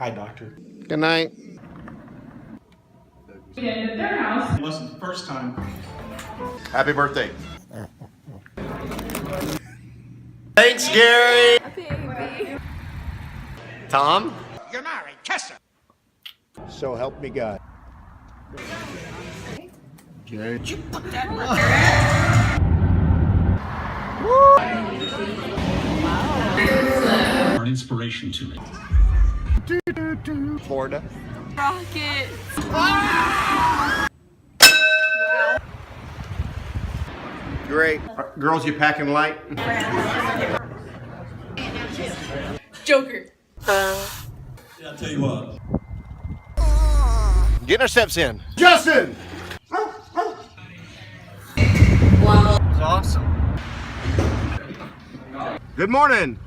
Hi, doctor. Good night. At their house. It wasn't the first time. Happy birthday. Thanks, Gary. Baby. Tom? You're married. Kiss her. So help me God. Gary. Did you put that An inspiration to me. Florida. rocket? Great. Girls, you packing light? Joker. Yeah, I'll tell you what. Getting our steps in. Justin! Wow. That's awesome. Good morning.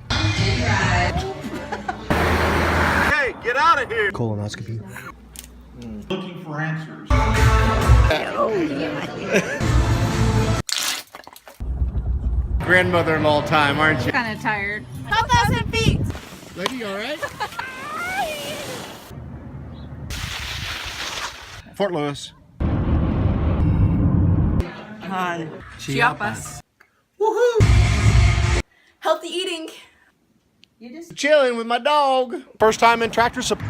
Hey, get out of here. Colonoscopy. Looking for answers. Grandmother of all time, aren't you? Kind of tired. 1,000 feet. Lady, all right? Fort Lewis. Hi. Chiapas. Woohoo! Healthy eating. You just. Chilling with my dog. First time in Tractor Supply.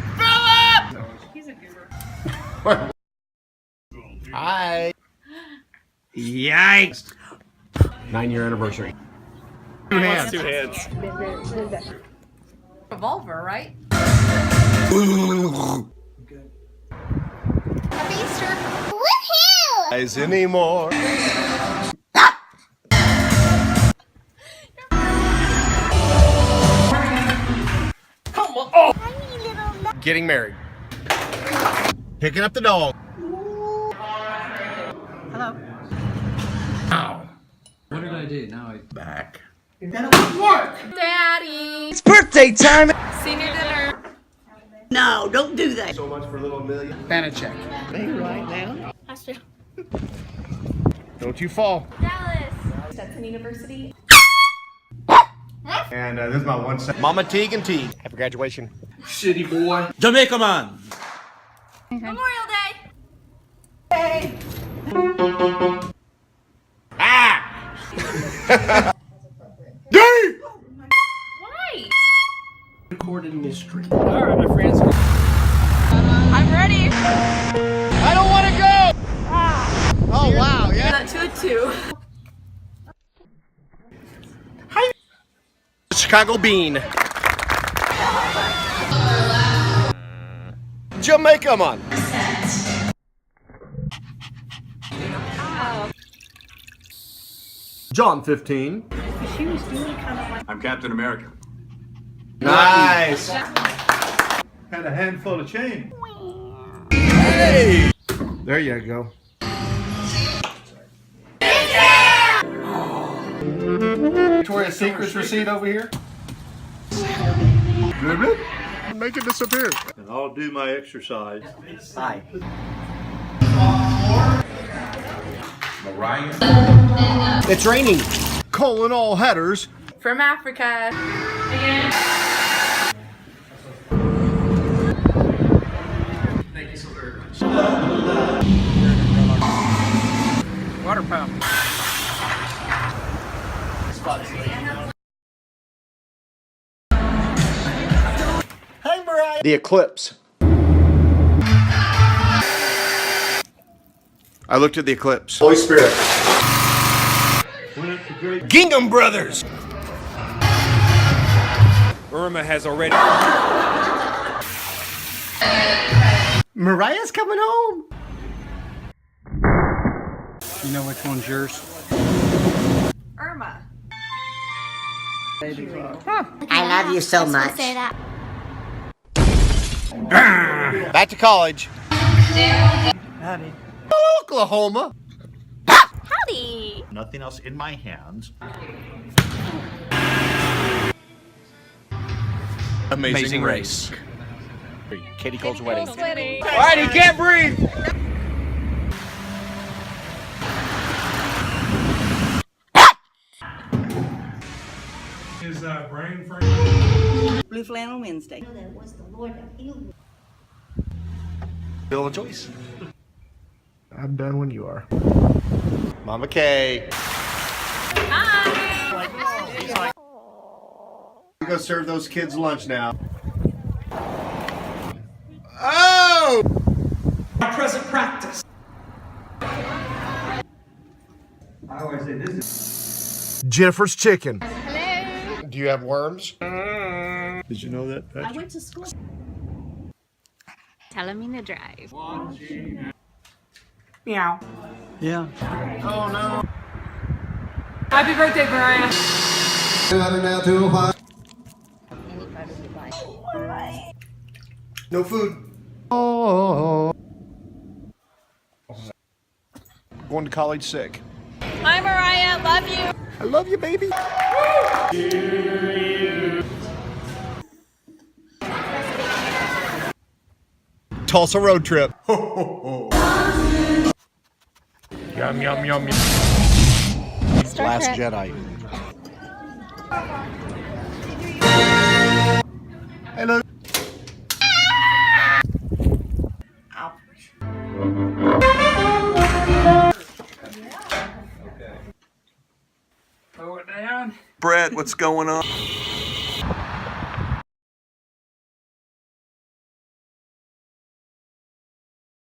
Philip! He's a goober. Hi. Yikes. 9-year anniversary. Two hands. Revolver, right? Happy Easter. Woohoo! Guys anymore. Come on. Oh. Getting married. Picking up the dog. Hello. Ow. What did I do? Now I... Back. Daddy. It's birthday time! Senior dinner. No, don't do that. So much for little Amelia. Banachek. Me right now. Don't you fall. Dallas. Stetson University. And this is my 1 second. Mama Teague and Teague. Happy graduation. Shitty boy. Jamaica man! Memorial Day. Ah! Yay! Why? Recorded mystery. Alright, my friends. I'm ready. I don't want to go! Oh, wow, yeah. That to a 2. Chicago bean. Jamaica man. John 15. I'm Captain America. Nice. Had a handful of change. Hey! There you go. Victoria's Secret's receipt over here. Make it disappear. And I'll do my exercise. Hi. Mariah. It's raining. Calling all headers. From Africa. Thank you so very much. Water pump. Hey, Mariah. The eclipse. I looked at the eclipse. Holy Spirit. Gingham Brothers. Irma has already. Mariah's coming home. You know which one's yours? Irma. I love you so much. Say that. Back to college. Howdy. Oklahoma. Howdy. Nothing else in my hands. Amazing Race. Katie Cole's wedding. All right, he can't breathe. His brain frame. Blue Flannel Wednesday. That was the Lord that healed me. Bill and Joyce. I'm done when you are. Mama Kay. Hi. We go serve those kids lunch now. Oh! Present practice. Jennifer's chicken. Do you have worms? Did you know that? I went to school. Telling me to drive. Meow. Yeah. Oh no. Happy birthday, Brian. No food. Oh. Going to college sick. Hi, Mariah. Love you. I love you, baby. Tulsa road trip. Yum, yum, yum, yum. Last Jedi. Hello. Throw it down. Bret, what's going on?